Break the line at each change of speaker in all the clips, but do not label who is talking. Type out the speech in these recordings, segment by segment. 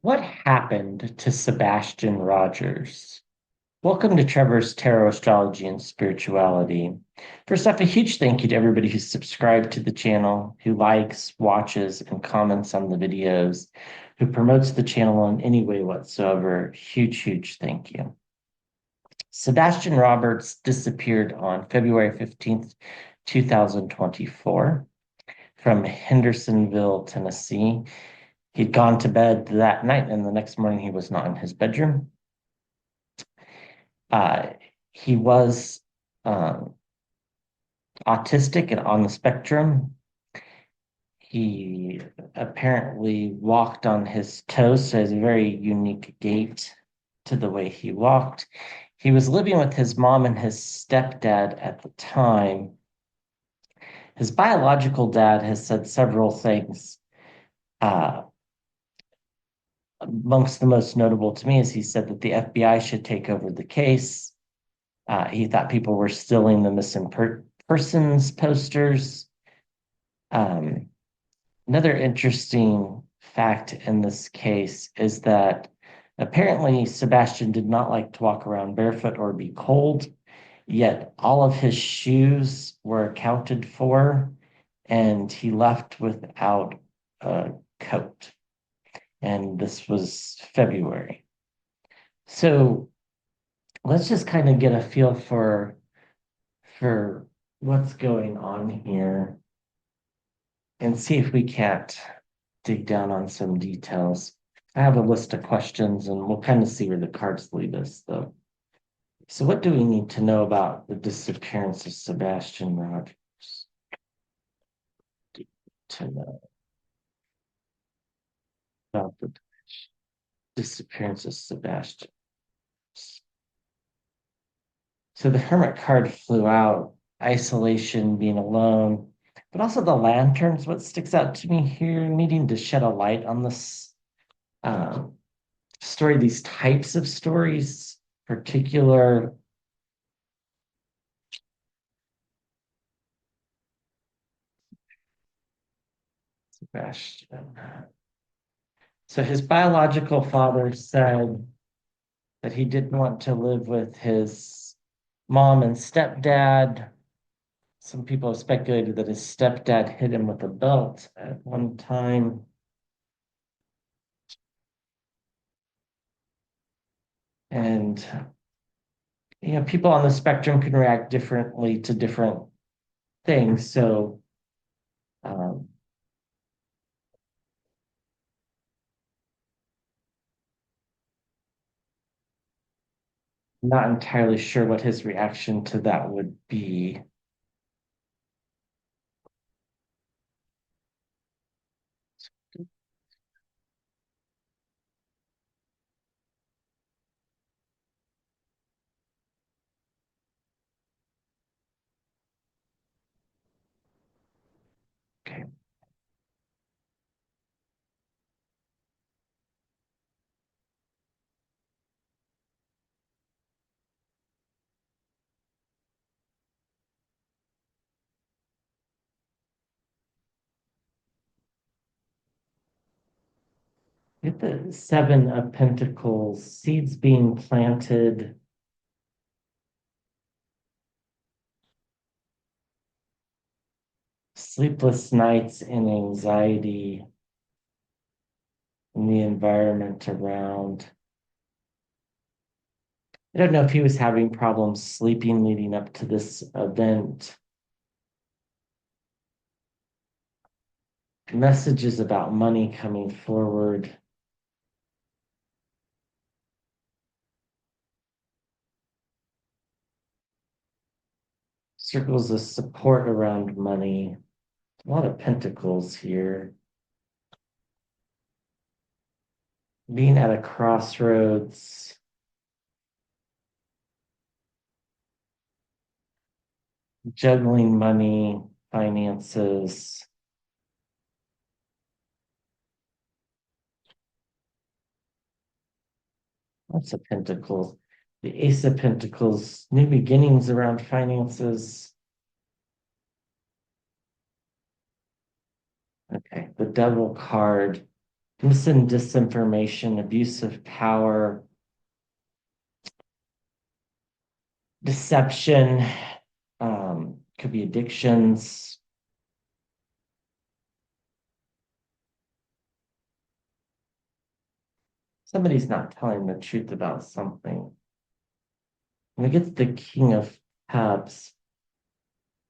What happened to Sebastian Rogers? Welcome to Trevor's Tarot Astrology and Spirituality. First off, a huge thank you to everybody who's subscribed to the channel, who likes, watches, and comments on the videos, who promotes the channel in any way whatsoever. Huge thank you. Sebastian Roberts disappeared on February 15th, 2024 from Hendersonville, Tennessee. He'd gone to bed that night, and the next morning he was not in his bedroom. He was autistic and on the spectrum. He apparently walked on his toes, so he has a very unique gait to the way he walked. He was living with his mom and his stepdad at the time. His biological dad has said several things. Amongst the most notable to me is he said that the FBI should take over the case. He thought people were stealing the missing persons posters. Another interesting fact in this case is that apparently Sebastian did not like to walk around barefoot or be cold, yet all of his shoes were accounted for, and he left without a coat. And this was February. So let's just kind of get a feel for what's going on here and see if we can't dig down on some details. I have a list of questions and we'll kind of see where the cards lead us, though. So what do we need to know about the disappearance of Sebastian Rogers? To know about the disappearance of Sebastian. So the Hermit card flew out, isolation, being alone, but also the lanterns. What sticks out to me here, needing to shed a light on this story, these types of stories, particular. Sebastian. So his biological father said that he didn't want to live with his mom and stepdad. Some people have speculated that his stepdad hit him with a belt at one time. And, people on the spectrum can react differently to different things. So, I'm not entirely sure what his reaction to that would be. Okay. Get the Seven of Pentacles, seeds being planted. Sleepless nights and anxiety in the environment around. I don't know if he was having problems sleeping leading up to this event. Messages about money coming forward. Circles of support around money. A lot of pentacles here. Being at a crossroads. Juggling money, finances. Lots of pentacles. The Ace of Pentacles, new beginnings around finances. Okay, the Devil card, disinformation, abuse of power, deception, could be addictions. Somebody's not telling the truth about something. When we get to the King of Cups,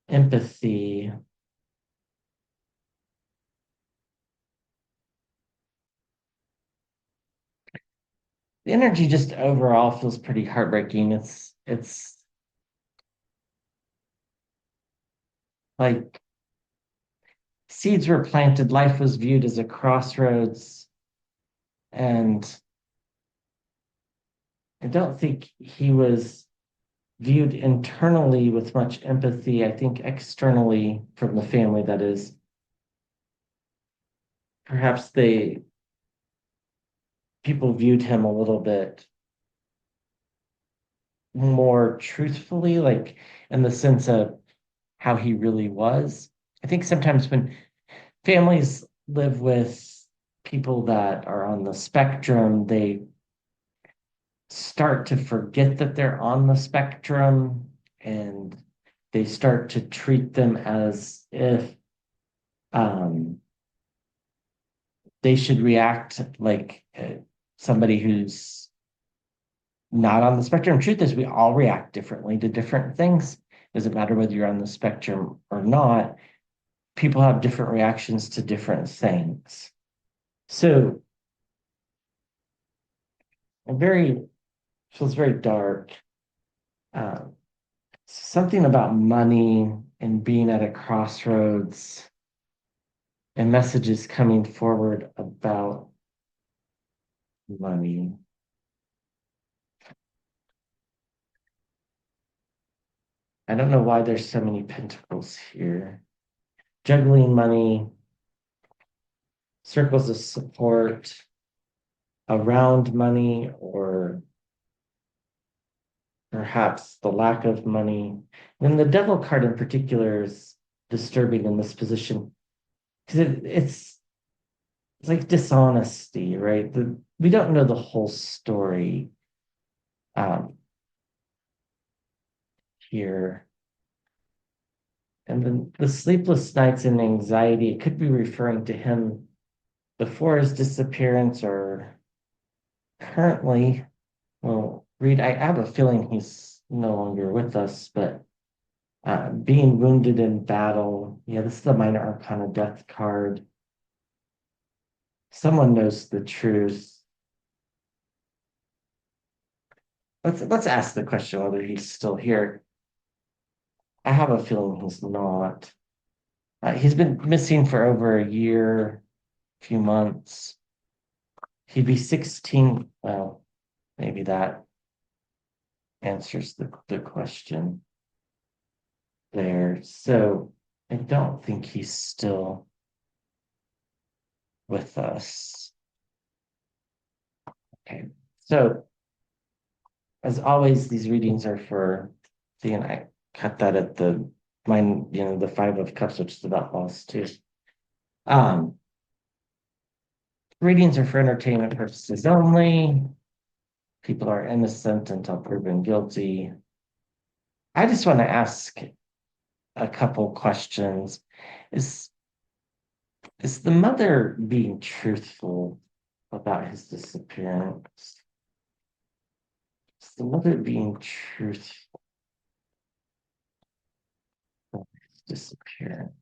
empathy, the energy just overall feels pretty heartbreaking. It's like seeds were planted, life was viewed as a crossroads, and I don't think he was viewed internally with much empathy. I think externally from the family, that is, perhaps they people viewed him a little bit more truthfully, like in the sense of how he really was. I think sometimes when families live with people that are on the spectrum, they start to forget that they're on the spectrum and they start to treat them as if um, they should react like somebody who's not on the spectrum. Truth is, we all react differently to different things. Doesn't matter whether you're on the spectrum or not. People have different reactions to different things. So, a very feels very dark. Um, Something about money and being at a crossroads and messages coming forward about money. I don't know why there's so many pentacles here. Juggling money, circles of support around money, or perhaps the lack of money. And the devil card in particular is disturbing in this position because it's like dishonesty, right? We don't know the whole story um, here. And then the sleepless nights and anxiety, it could be referring to him before his disappearance or currently. Well, Reed, I have a feeling he's no longer with us, but being wounded in battle. Yeah, this is the minor arcana death card. Someone knows the truth. Let's ask the question whether he's still here. I have a feeling he's not. He's been missing for over a year, few months. He'd be 16. Well, maybe that answers the question there. So I don't think he's still with us. Okay. So as always, these readings are for, see, and I cut that at the mine, the Five of Cups, which is about loss too. Um, Readings are for entertainment purposes only. People are innocent until proven guilty. I just want to ask a couple questions. Is is the mother being truthful about his disappearance? Is the mother being truthful about his disappearance?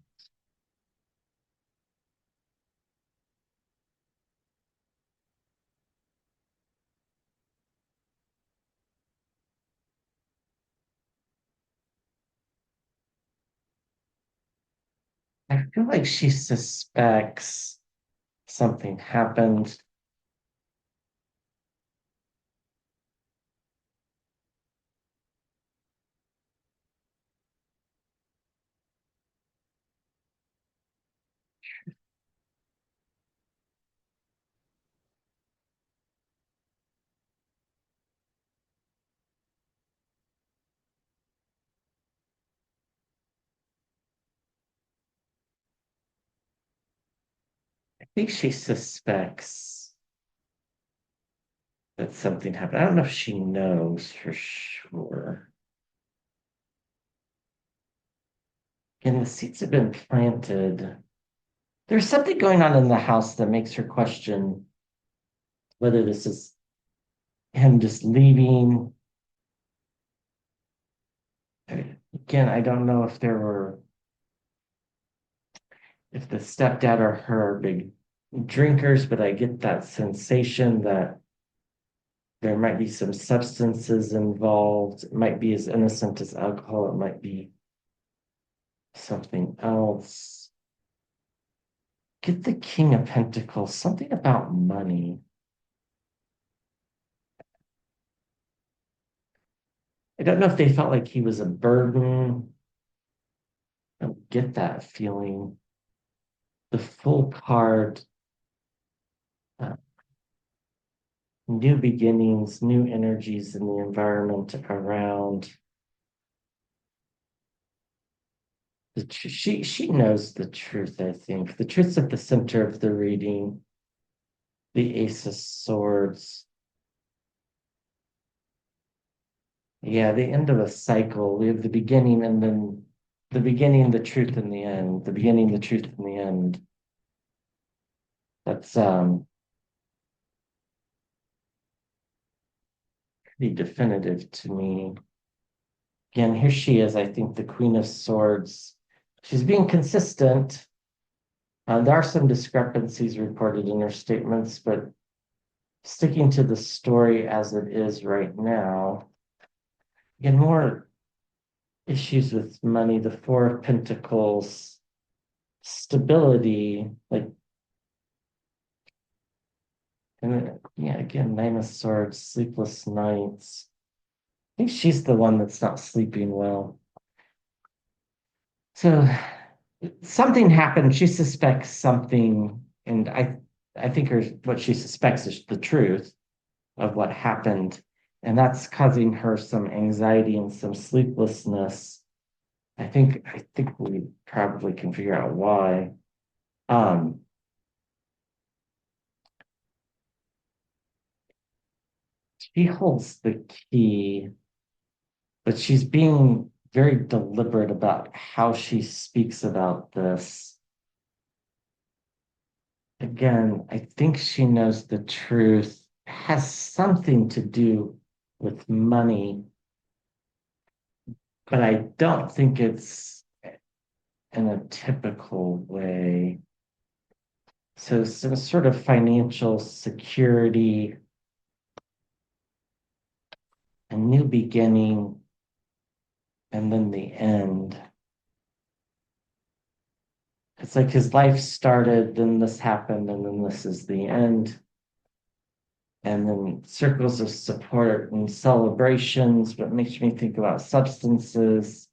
I feel like she suspects something happened. think she suspects that something happened. I don't know if she knows for sure. And the seeds have been planted. There's something going on in the house that makes her question whether this is him just leaving. Again, I don't know if the stepdad or her are big drinkers, but I get that sensation that there might be some substances involved. It might be as innocent as alcohol. It might be something else. Get the King of Pentacles, something about money. I don't know if they felt like he was a burden. I don't get that feeling. The Full card, uh, new beginnings, new energies in the environment around. She knows the truth, I think. The truth's at the center of the reading. The Ace of Swords. Yeah, the end of a cycle. We have the beginning and then the beginning, the truth, and the end. The beginning, the truth, and the end. That's pretty definitive to me. Again, here she is, I think, the Queen of Swords. She's being consistent. There are some discrepancies reported in her statements, but sticking to the story as it is right now. Again, more issues with money, the Four of Pentacles, stability, like, and yeah, again, Nine of Swords, sleepless nights. I think she's the one that's not sleeping well. So something happened. She suspects something, and I think what she suspects is the truth of what happened, and that's causing her some anxiety and some sleeplessness. I think we probably can figure out why. Um, she holds the key, but she's being very deliberate about how she speaks about this. Again, I think she knows the truth has something to do with money, but I don't think it's in a typical way. So some sort of financial security, a new beginning, and then the end. It's like his life started, then this happened, and then this is the end. And then circles of support and celebrations, but makes me think about substances.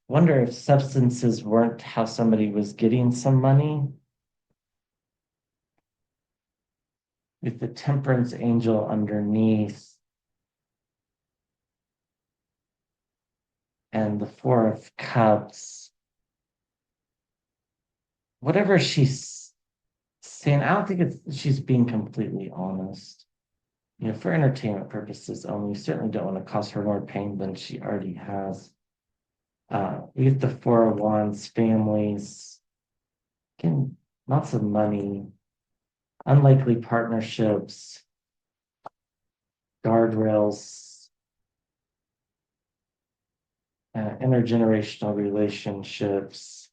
Wonder if substances weren't how somebody was getting some money. With the Temperance angel underneath and the Four of Cups. Whatever she's saying, I don't think she's being completely honest. For entertainment purposes only, you certainly don't want to cause her more pain than she already has. We get the Four of Wands, families, again, lots of money, unlikely partnerships, guardrails, intergenerational relationships.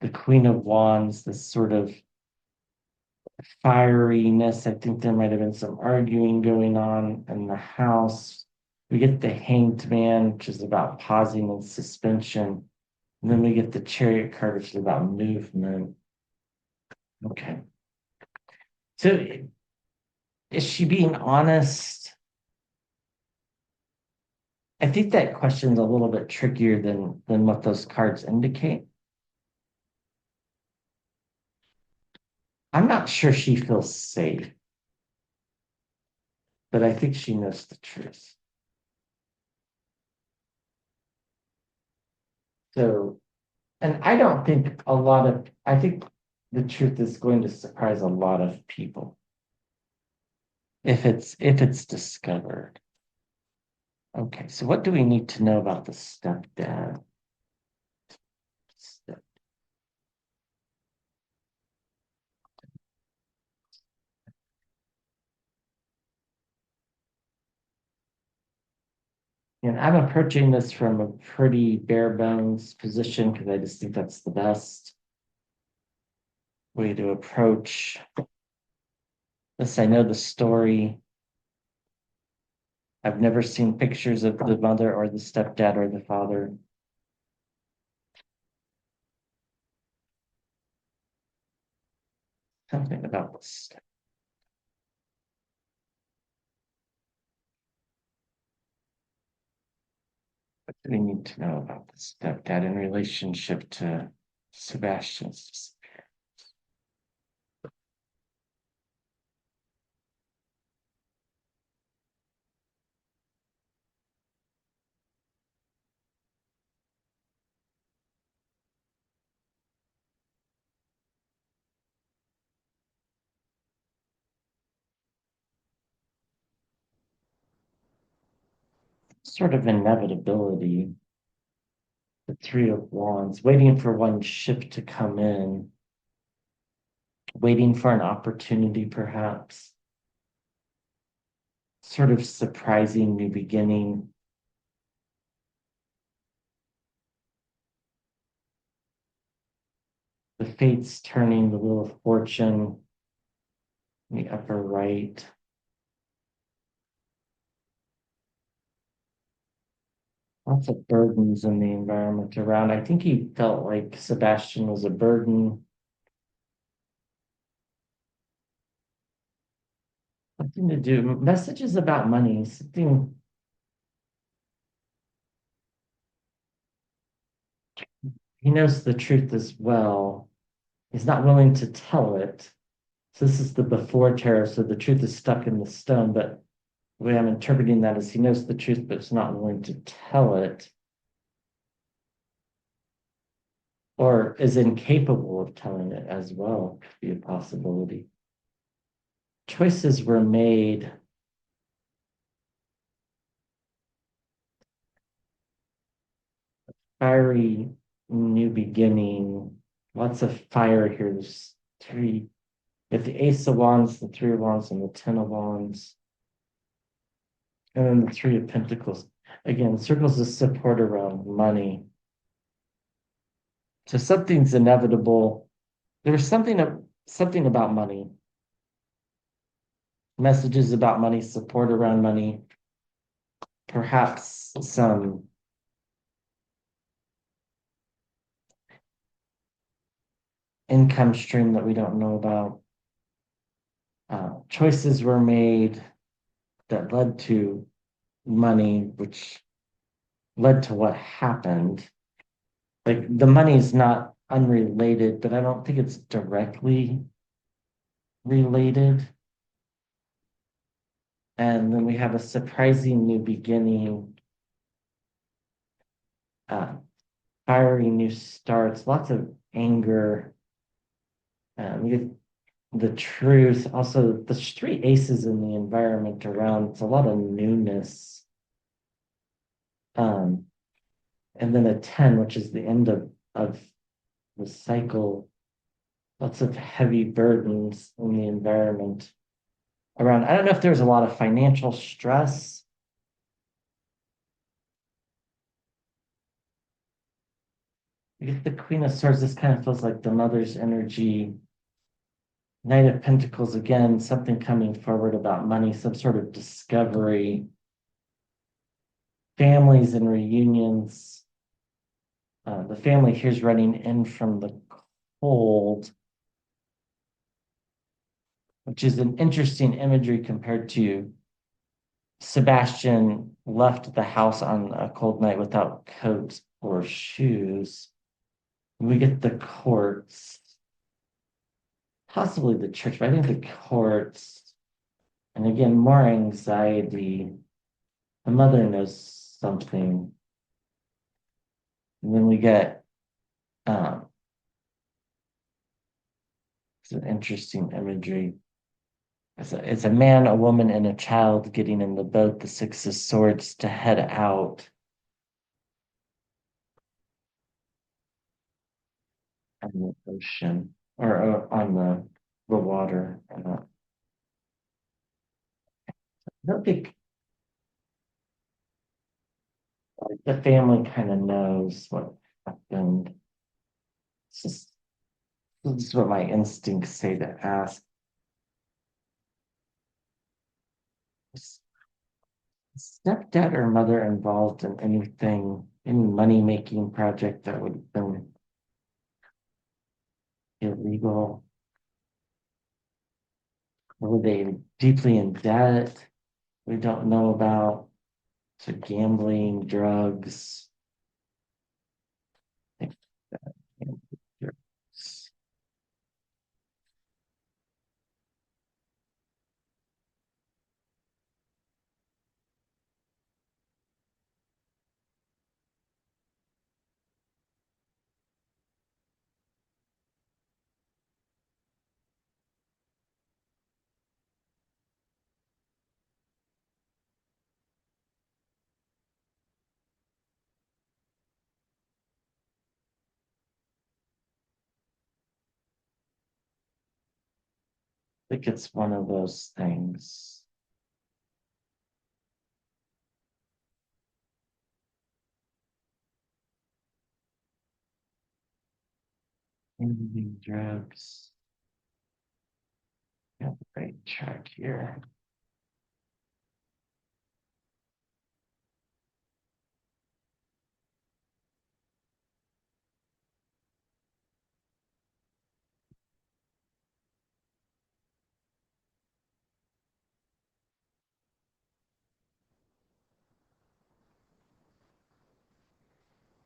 The Queen of Wands, this sort of fieriness. I think there might have been some arguing going on in the house. We get the Hanged Man, which is about pausing and suspension. And then we get the Chariot card, which is about movement. Okay. So is she being honest? I think that question's a little bit trickier than what those cards indicate. I'm not sure she feels safe, but I think she knows the truth. So And I don't think I think the truth is going to surprise a lot of people if it's discovered. Okay, so what do we need to know about the stepdad? Step- And I'm approaching this from a pretty bare bones position because I just think that's the best way to approach this. I know the story. I've never seen pictures of the mother or the stepdad or the father. Something about this. What do we need to know about the stepdad in relationship to Sebastian's? Sort of inevitability, the Three of Wands, waiting for one ship to come in, waiting for an opportunity, perhaps, sort of surprising new beginning. The fates turning the wheel of fortune in the upper right. Lots of burdens in the environment around. I think he felt like Sebastian was a burden. Something to do, messages about money, something he knows the truth as well. He's not willing to tell it. So this is the before tarot, so the truth is stuck in the stone, but the way I'm interpreting that is he knows the truth, but is not willing to tell it, or is incapable of telling it as well, could be a possibility. Choices were made. Fiery new beginning, lots of fire here. There's three, you have the Ace of Wands, the Three of Wands, and the Ten of Wands, and then the Three of Pentacles. Again, circles of support around money. So something's inevitable. There's something about money, messages about money, support around money, perhaps some income stream that we don't know about. Choices were made that led to money, which led to what happened. Like the money's not unrelated, but I don't think it's directly related. And then we have a surprising new beginning, uh, fiery new starts, lots of anger. We get the truth. Also, the three aces in the environment around, it's a lot of newness. Um, and then a 10, which is the end of the cycle. Lots of heavy burdens in the environment around. I don't know if there's a lot of financial stress. You get the Queen of Swords, this kind of feels like the mother's energy. Knight of Pentacles, again, something coming forward about money, some sort of discovery. Families and reunions. The family here's running in from the cold, which is an interesting imagery compared to Sebastian left the house on a cold night without coat or shoes. We get the courts, possibly the church, but I think the courts, and again, more anxiety. The mother knows something. And then we get Um, it's an interesting imagery. It's a man, a woman, and a child getting in the boat, the Six of Swords, to head out on the ocean or on the water. I don't think like, the family kind of knows what happened. It's just this is what my instincts say to ask. Is stepdad or mother involved in anything, any money-making project that would have been illegal? Or were they deeply in debt we don't know about? So gambling, drugs, I think that drugs. I think it's one of those things. Gambling, drugs. Got the right track here.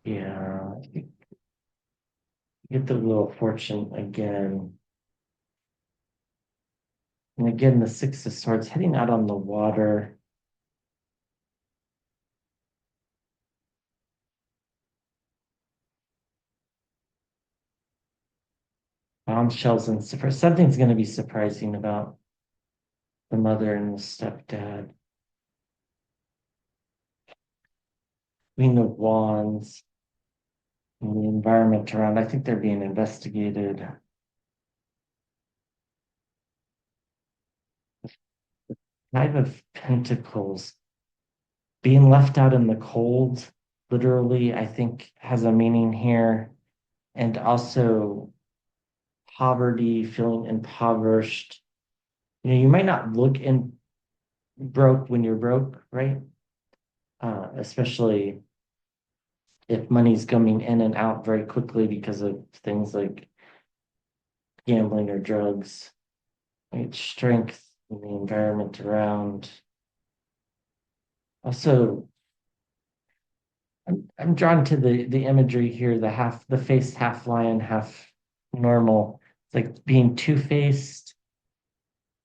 Yeah, you get the Wheel of Fortune again. And again, the Six of Swords heading out on the water. Bombshells and something's going to be surprising about the mother and the stepdad. Queen of Wands and the environment around. I think they're being investigated. Five of Pentacles being left out in the cold, literally, I think has a meaning here. And also poverty, feeling impoverished. You might not look in broke when you're broke, right? Especially if money's coming in and out very quickly because of things like gambling or drugs, right? Strength in the environment around. Also, I'm drawn to the imagery here, the face half lion, half normal. It's like being two-faced.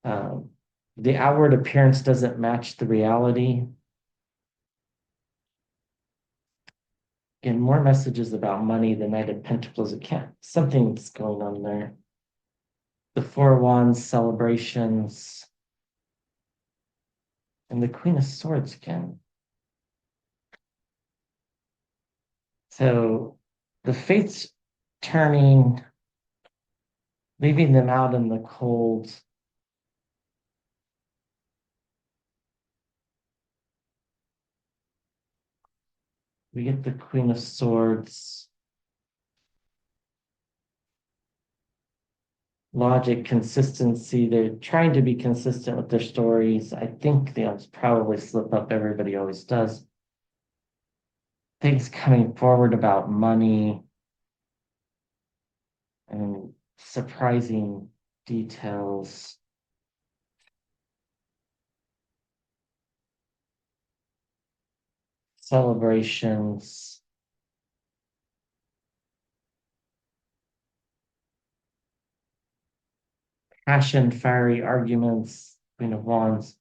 Um, the outward appearance doesn't match the reality. Again, more messages about money, the Knight of Pentacles. It can't, something's going on there. The Four of Wands celebrations, and the Queen of Swords again. So the fates turning, leaving them out in the cold. We get the Queen of Swords. Logic, consistency. They're trying to be consistent with their stories. I think they'll probably slip up. Everybody always does. Things coming forward about money and surprising details. Celebrations. Passion, fiery arguments. Queen of Wands.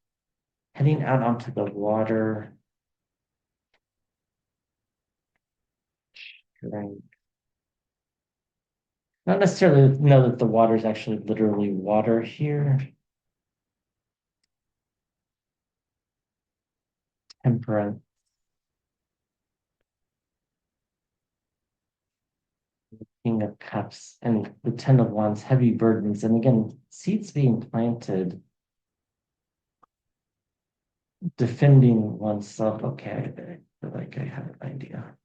Heading out onto the water. Strength. Not necessarily know that the water is actually literally water here. Temperance, King of Cups, and the Ten of Wands, heavy burdens. And again, seeds being planted, defending oneself. Okay, I feel like I have an idea.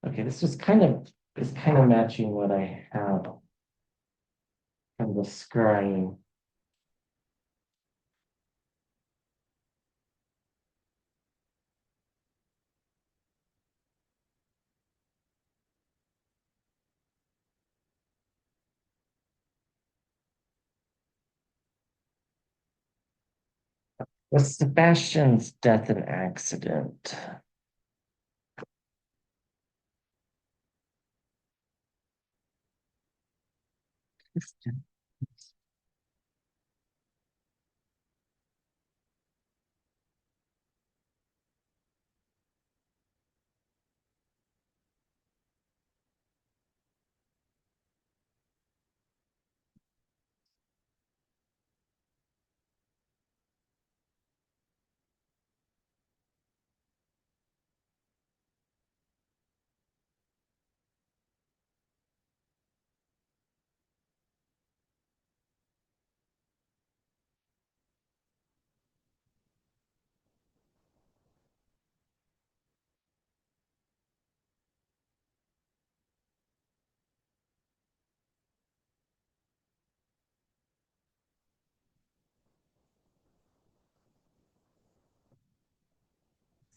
Okay, this is kind of matching what I have from the scrying. With Sebastian's death and accident.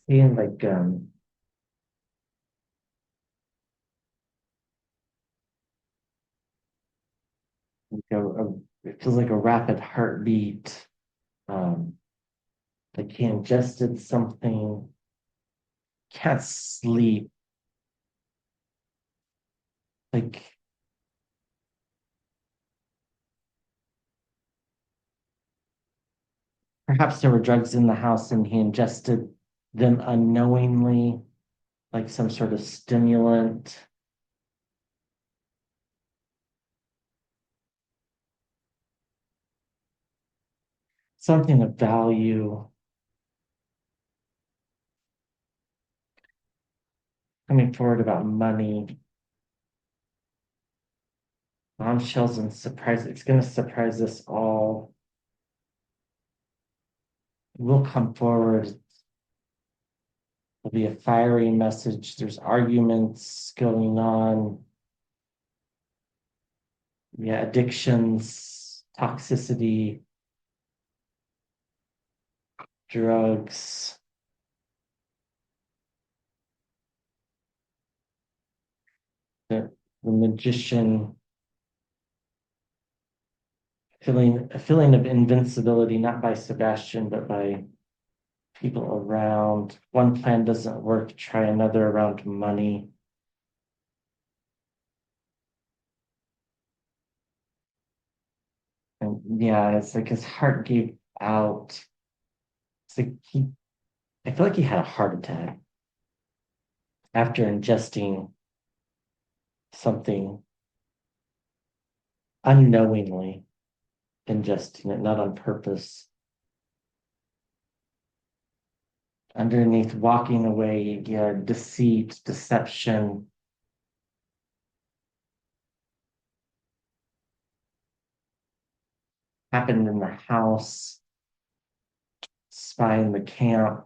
Seeing it feels like a rapid heartbeat. Um, like he ingested something, can't sleep. Like perhaps there were drugs in the house and he ingested them unknowingly, like some sort of stimulant. Something of value coming forward about money, bombshells and surprise. It's going to surprise us all. It will come forward. There'll be a fiery message. There's arguments going on. Yeah, addictions, toxicity, drugs. The magician feeling a feeling of invincibility, not by Sebastian, but by people around. One plan doesn't work, try another around money. And yeah, it's like his heart gave out. It's like I feel like he had a heart attack after ingesting something unknowingly, ingesting it, not on purpose. Underneath walking away, yeah, deceit, deception, happened in the house, spy in the camp,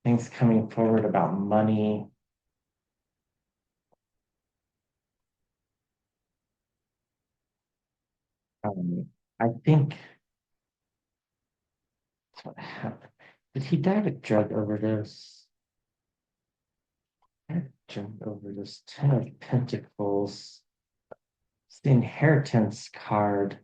things coming forward about money. I think that's what happened. Did he die of a drug overdose? Drug overdose, Ten of Pentacles. It's the inheritance card.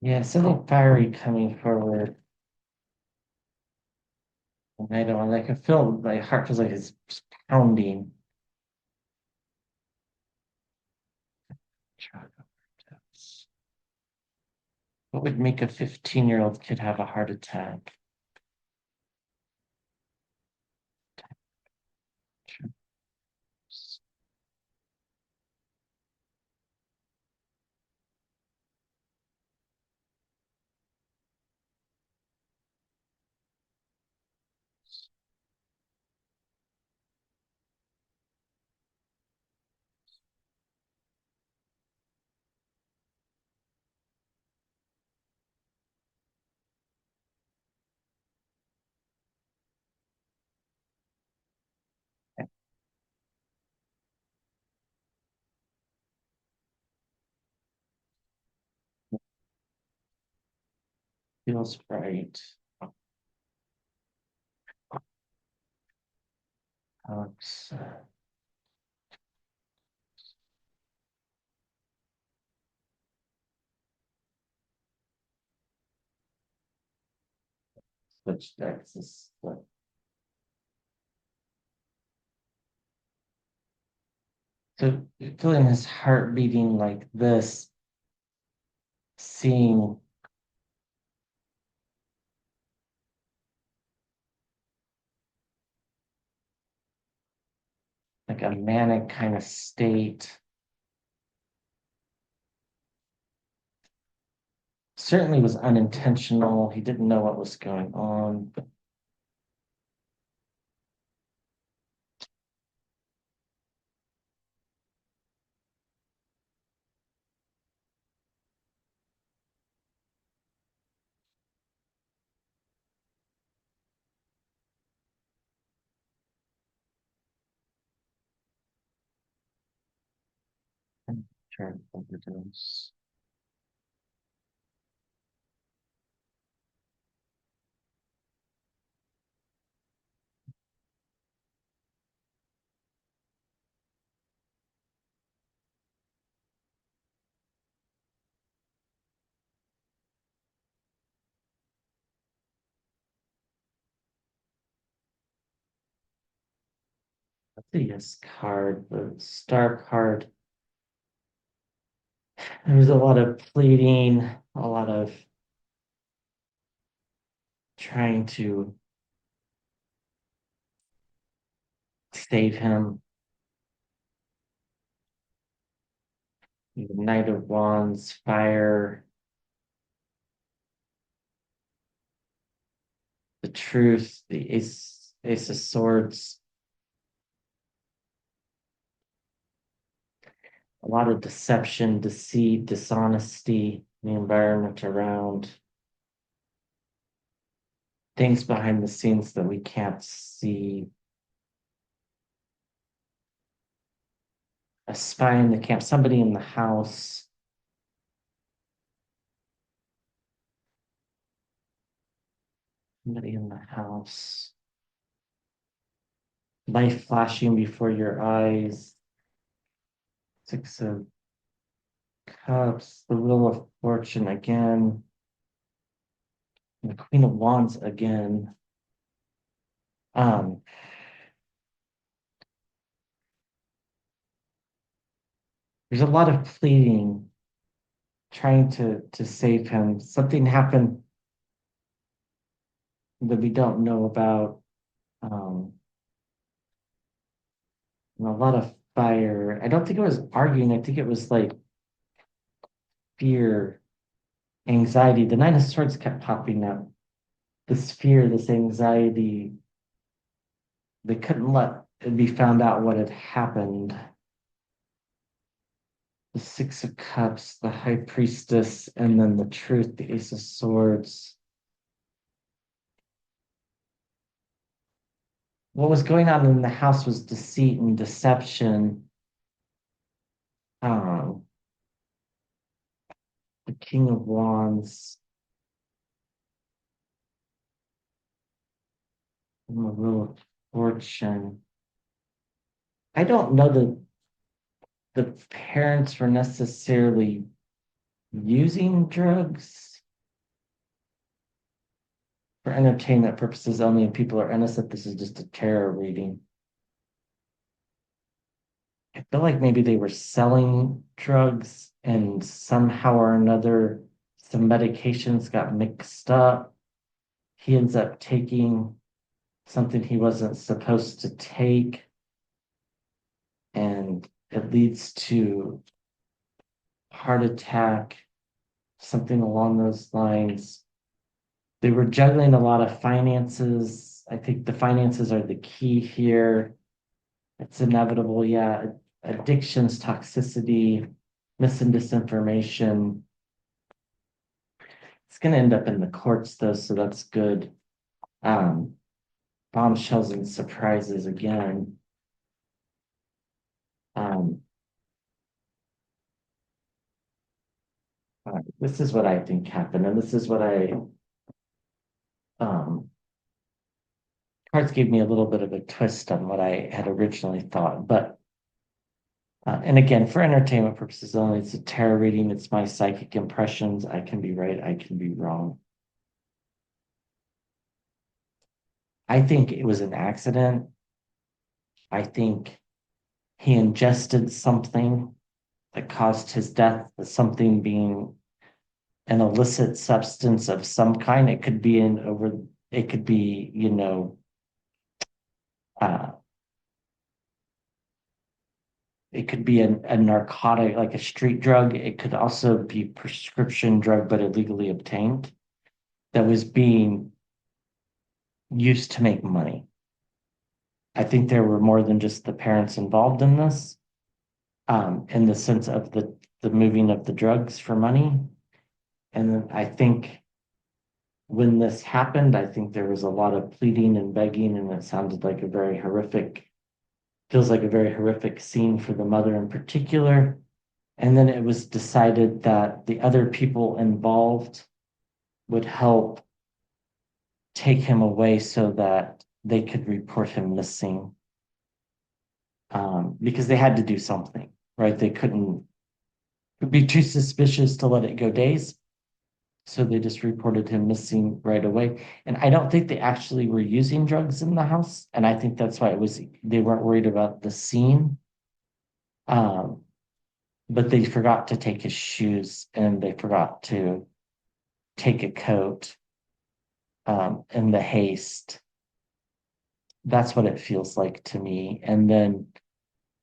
Yeah, something fiery coming forward. I don't like I feel my heart feels like it's pounding. Drug overdose. What would make a 15-year-old kid have a heart attack? Feels right. Alex, switch decks. So feeling his heart beating like this, seeing like a manic kind of state. Certainly was unintentional. He didn't know what was going on. Drug overdose. That's a yes card. The star card. There was a lot of pleading, a lot of trying to save him. The Knight of Wands, fire, the truth, the ace of swords, a lot of deception, deceit, dishonesty, the environment around, things behind the scenes that we can't see. A spy in the camp, somebody in the house, somebody in the house, life flashing before your eyes, Six of Cups, the Wheel of Fortune again, the Queen of Wands again. Um, there's a lot of pleading, trying to save him. Something happened that we don't know about. Um, and a lot of fire. I don't think it was arguing. I think it was like fear, anxiety. The Nine of Swords kept popping up. This fear, this anxiety. They couldn't let it be found out what had happened. The Six of Cups, the High Priestess, and then the truth, the Ace of Swords. What was going on in the house was deceit and deception. Um, the King of Wands, and the Wheel of Fortune. I don't know that the parents were necessarily using drugs. For entertainment purposes only, and people are innocent, this is just a tarot reading. I feel like maybe they were selling drugs and somehow or another some medications got mixed up. He ends up taking something he wasn't supposed to take, and it leads to heart attack, something along those lines. They were juggling a lot of finances. I think the finances are the key here. It's inevitable, yeah. Addictions, toxicity, mis and disinformation. It's going to end up in the courts, though, so that's good. Um, Bombshells and surprises again. Um, this is what I think happened, and this is what um, cards gave me a little bit of a twist on what I had originally thought. But, and again, for entertainment purposes only, it's a tarot reading. It's my psychic impressions. I can be right, I can be wrong. I think it was an accident. I think he ingested something that caused his death, something being an illicit substance of some kind. It could be, uh, it could be a narcotic, like a street drug. It could also be prescription drug, but illegally obtained that was being used to make money. I think there were more than just the parents involved in this, in the sense of the moving of the drugs for money. And then I think when this happened, I think there was a lot of pleading and begging, and it sounded like feels like a very horrific scene for the mother in particular. And then it was decided that the other people involved would help take him away so that they could report him missing. Because they had to do something, right? They couldn't be too suspicious to let it go days. So they just reported him missing right away. And I don't think they actually were using drugs in the house. And I think that's why they weren't worried about the scene. Um, but they forgot to take his shoes and they forgot to take a coat, in the haste. That's what it feels like to me. And then,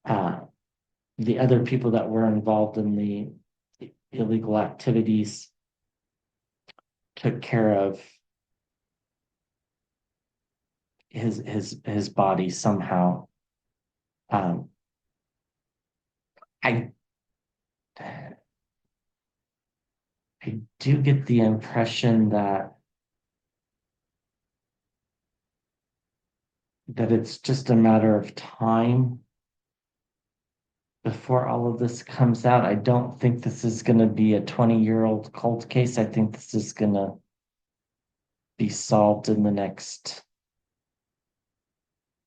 uh, the other people that were involved in the illegal activities took care of his body somehow. Um, I I do get the impression that it's just a matter of time before all of this comes out. I don't think this is going to be a 20-year-old cold case. I think this is going to be solved in the next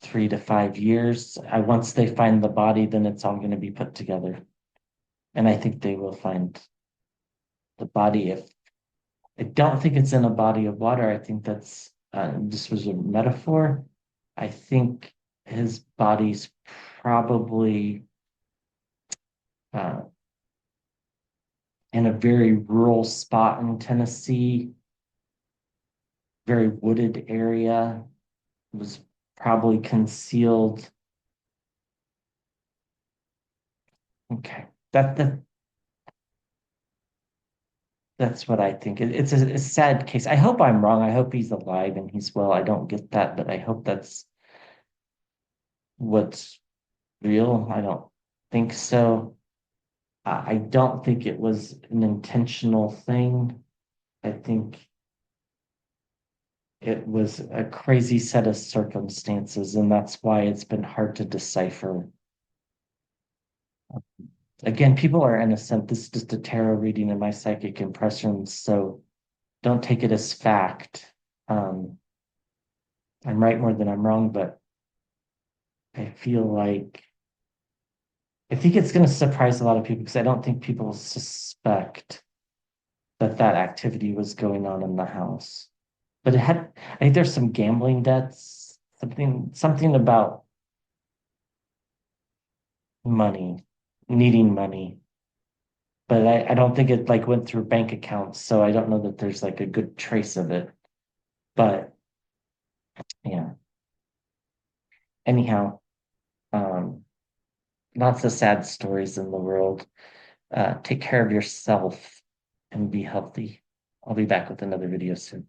3 to 5 years. Once they find the body, then it's all going to be put together. And I think they will find the body. If I don't think it's in a body of water, I think this was a metaphor. I think his body's probably uh, in a very rural spot in Tennessee, very wooded area, was probably concealed. Okay, that's what I think. It's a sad case. I hope I'm wrong. I hope he's alive and he's well. I don't get that, but I hope that's what's real. I don't think so. I don't think it was an intentional thing. I think it was a crazy set of circumstances, and that's why it's been hard to decipher. Again, people are innocent. This is just a tarot reading and my psychic impressions, so don't take it as fact. Um, I'm right more than I'm wrong, but I feel like I think it's going to surprise a lot of people because I don't think people suspect that activity was going on in the house. but I think there's some gambling debts, something about money, needing money. But I don't think it like went through bank accounts, so I don't know that there's like a good trace of it. But yeah, anyhow, um, lots of sad stories in the world. Take care of yourself and be healthy. I'll be back with another video soon.